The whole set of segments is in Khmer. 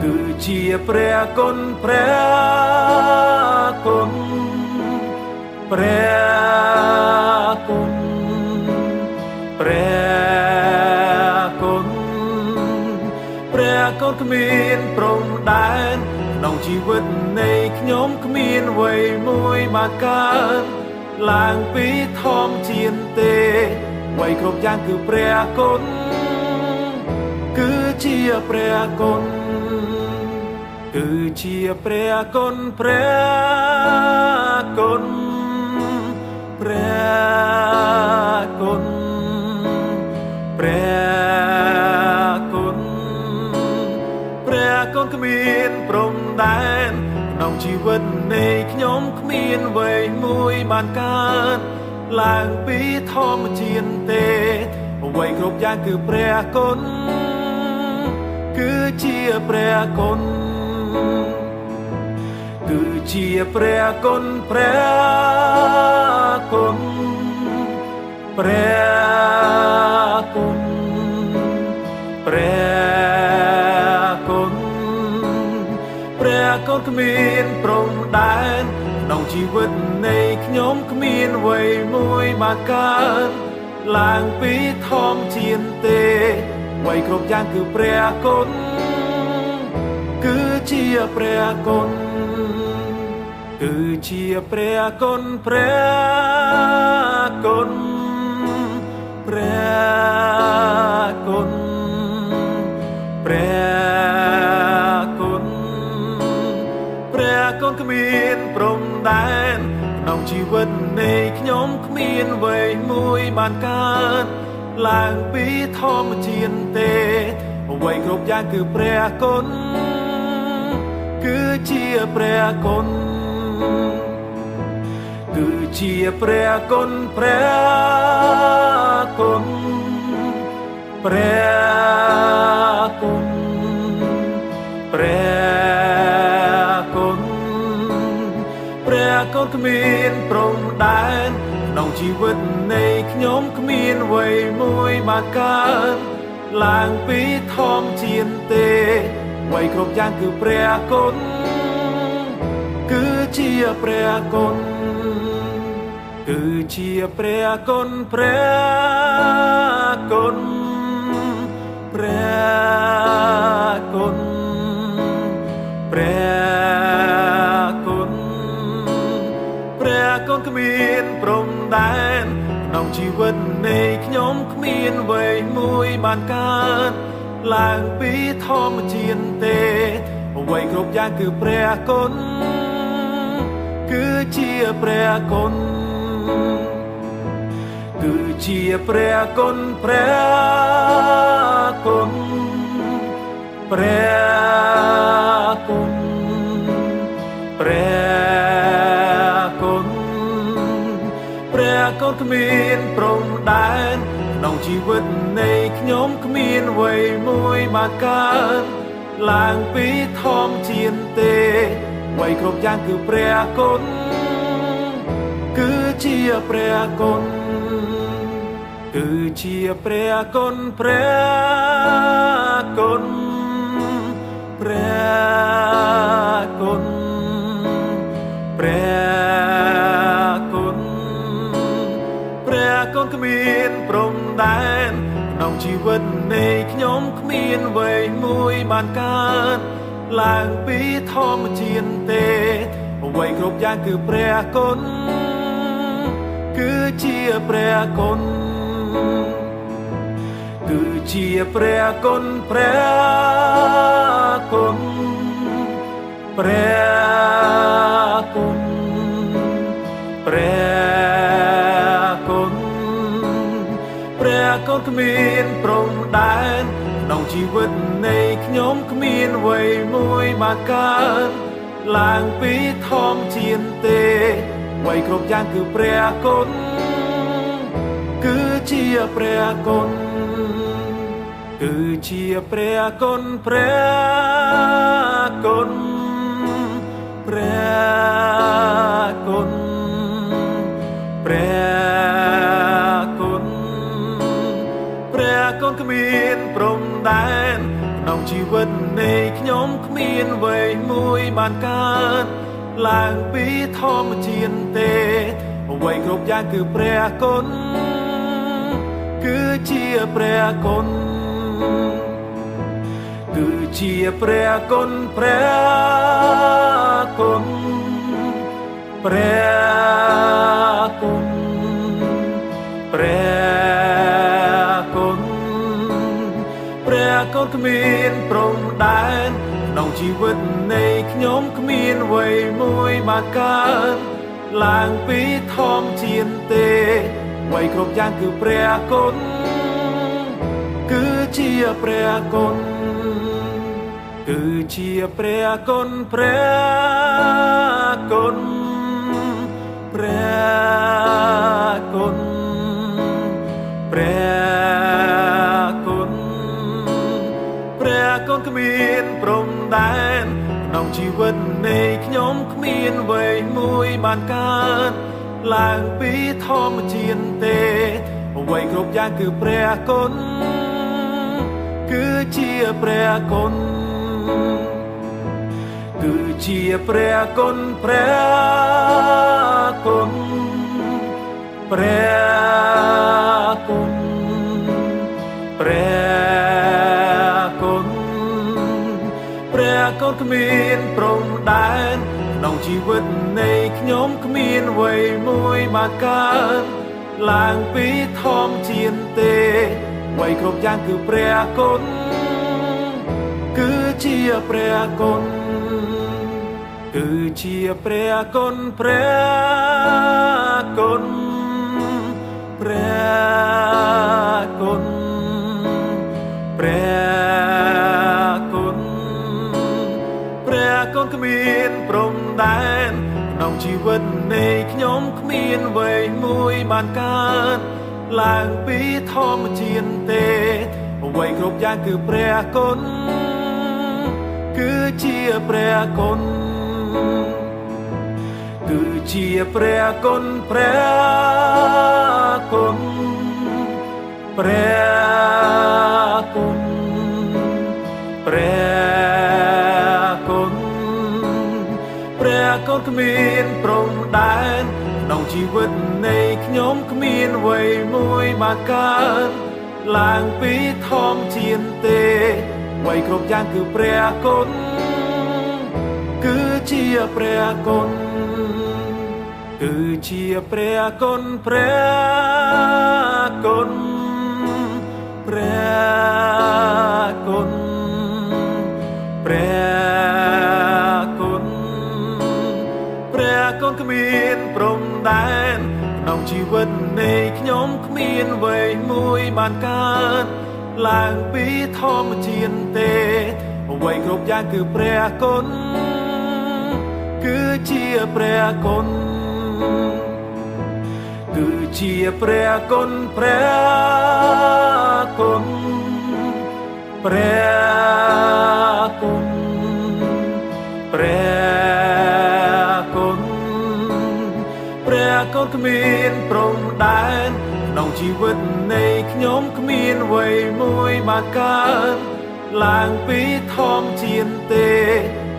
គឺជាព្រះគុណព្រះគុណព្រះគុណព្រះគុណព្រះគុណគ្មានព្រំដែនក្នុងជីវិតនៃខ្ញុំគ្មានអ្វីមួយមកកើតឡើងពីធម្មជាតិទេអ្វីគ្រប់យ៉ាងគឺព្រះគុណគឺជាព្រះគុណគឺជាព្រះគុណព្រះគុណព្រះគុណព្រះគុណព្រះគុណគ្មានព្រំដែនក្នុងជីវិតនៃខ្ញុំគ្មានអ្វីមួយបានកើតឡើងពីធម្មជាតិទេអ្វីគ្រប់យ៉ាងគឺព្រះគុណគឺជាព្រះគុណគឺជាព្រះគុណព្រះគុណព្រះគុណព្រះគុណព្រះគុណគ្មានព្រំដែនក្នុងជីវិតនៃខ្ញុំគ្មានអ្វីមួយបានកើតឡើងពីធម្មជាតិទេអ្វីគ្រប់យ៉ាងគឺព្រះគុណគឺជាព្រះគុណគឺជាព្រះគុណព្រះគុណព្រះគុណព្រះគុណព្រះគុណគ្មានព្រំដែនក្នុងជីវិតនៃខ្ញុំគ្មានអ្វីមួយបានកើតឡើងពីធម្មជាតិទេអ្វីគ្រប់យ៉ាងគឺព្រះគុណគឺជាព្រះគុណគឺជាព្រះគុណព្រះគុណព្រះគុណព្រះគុណព្រះគុណគ្មានព្រំដែនក្នុងជីវិតនៃខ្ញុំគ្មានអ្វីមួយបានកើតឡើងពីធម្មជាតិទេអ្វីគ្រប់យ៉ាងគឺព្រះគុណគឺជាព្រះគុណគឺជាព្រះគុណព្រះគុណព្រះគុណព្រះគុណព្រះគុណគ្មានព្រំដែនក្នុងជីវិតនៃខ្ញុំគ្មានអ្វីមួយបានកើតឡើងពីធម្មជាតិទេអ្វីគ្រប់យ៉ាងគឺព្រះគុណគឺជាព្រះគុណគឺជាព្រះគុណព្រះគុណព្រះគុណព្រះគុណព្រះគុណគ្មានព្រំដែនក្នុងជីវិតនៃខ្ញុំគ្មានអ្វីមួយបានកើតឡើងពីធម្មជាតិទេអ្វីគ្រប់យ៉ាងគឺព្រះគុណគឺជាព្រះគុណគឺជាព្រះគុណព្រះគុណព្រះគុណព្រះគុណព្រះគុណគ្មានព្រំដែនក្នុងជីវិតនៃខ្ញុំគ្មានអ្វីមួយបានកើតឡើងពីធម្មជាតិទេអ្វីគ្រប់យ៉ាងគឺព្រះគុណគឺជាព្រះគុណគឺជាព្រះគុណព្រះគុណព្រះគុណព្រះគុណព្រះគុណគ្មានព្រំដែនក្នុងជីវិតនៃខ្ញុំគ្មានអ្វីមួយបានកើតឡើងពីធម្មជាតិទេអ្វីគ្រប់យ៉ាងគឺព្រះគុណគឺជាព្រះគុណគឺជាព្រះគុណព្រះគុណព្រះគុណព្រះគុណព្រះគុណគ្មានព្រំដែនក្នុង ជីវិតនៃខ្ញុំគ្មានអ្វីមួយបានកើតឡើងពីធម្មជាតិទេអ្វីគ្រប់យ៉ាងគឺព្រះគុណគឺជាព្រះគុណគឺជាព្រះគុណព្រះគុណព្រះគុណព្រះគុណព្រះគុណគ្មានព្រំដែនក្នុងជីវិតនៃខ្ញុំគ្មានអ្វីមួយបានកើតឡើងពីធម្មជាតិទេអ្វីគ្រប់យ៉ាងគឺព្រះគុណគឺជាព្រះគុណគឺជាព្រះគុណព្រះគុណព្រះគុណព្រះគុណព្រះគុណគ្មានព្រំដែនក្នុងជីវិតនៃខ្ញុំគ្មានអ្វីមួយបានកើតឡើងពីធម្មជាតិទេអ្វីគ្រប់យ៉ាងគឺព្រះគុណគឺជាព្រះគុណគឺជាព្រះគុណព្រះគុណព្រះគុណព្រះគុណព្រះគុណគ្មានព្រំដែនក្នុងជីវិតនៃខ្ញុំគ្មានអ្វីមួយបានកើតឡើងពីធម្មជាតិទេអ្វីគ្រប់យ៉ាងគឺព្រះគុណគឺជាព្រះគុណគឺជាព្រះគុណព្រះគុណព្រះគុណព្រះគុណព្រះគុណគ្មានព្រំដែនក្នុងជីវិតនៃខ្ញុំគ្មានអ្វីមួយបានកើតឡើងពីធម្មជាតិទេអ្វីគ្រប់យ៉ាងគឺព្រះគុណគឺជាព្រះគុណគឺជាព្រះគុណព្រះគុណព្រះគុណព្រះគុណព្រះគុណគ្មានព្រំដែនក្នុងជីវិតនៃខ្ញុំគ្មានអ្វីមួយបានកើតឡើងពីធម្មជាតិទេអ្វីគ្រប់យ៉ាងគឺព្រះគុណគឺជាព្រះគុណគឺជាព្រះគុណព្រះគុណព្រះគុណព្រះគុណព្រះគុណគ្មានព្រំដែនក្នុងជីវិតនៃខ្ញុំគ្មានអ្វីមួយបានកើតឡើងពីធម្មជាតិទេអ្វីគ្រប់យ៉ាងគឺព្រះគុណគឺជាព្រះគុណគឺជាព្រះគុណព្រះគុណព្រះគុណព្រះគុណព្រះគុណគ្មានព្រំដែនក្នុងជីវិតនៃខ្ញុំគ្មានអ្វីមួយបានកើតឡើងពីធម្មជាតិទេ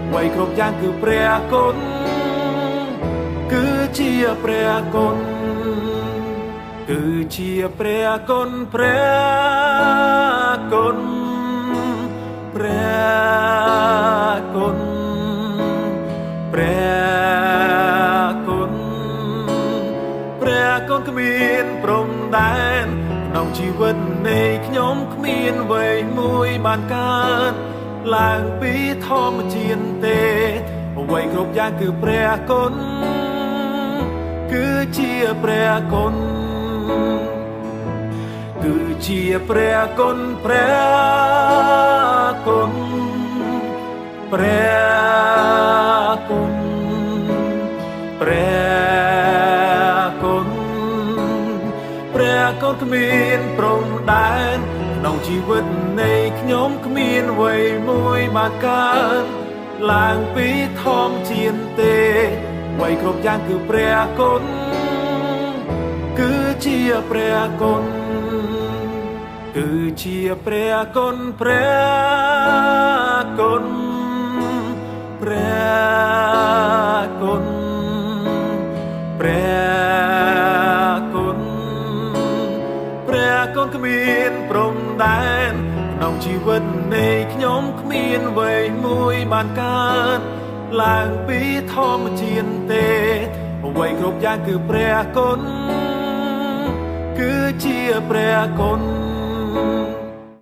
អ្វីគ្រប់យ៉ាងគឺព្រះគុណគឺជាព្រះគុណគឺជាព្រះគុណព្រះគុណព្រះគុណព្រះគុណព្រះគុណគ្មានព្រំដែនក្នុងជីវិតនៃខ្ញុំគ្មានអ្វីមួយបានកើតឡើងពីធម្មជាតិទេអ្វីគ្រប់យ៉ាងគឺព្រះគុណគឺជាព្រះគុណគឺជាព្រះគុណព្រះគុណព្រះគុណព្រះគុណព្រះគុណគ្មានព្រំដែនក្នុងជីវិតនៃខ្ញុំគ្មានអ្វីមួយបានកើតឡើងពីធម្មជាតិទេអ្វីគ្រប់យ៉ាងគឺព្រះគុណគឺជាព្រះគុណ គឺជាព្រះគុណព្រះគុណព្រះគុណព្រះគុណព្រះគុណគ្មានព្រំដែនក្នុងជីវិតនៃខ្ញុំគ្មានអ្វីមួយបានកើតឡើងពីធម្មជាតិទេអ្វីគ្រប់យ៉ាងគឺព្រះគុណគឺជាព្រះគុណ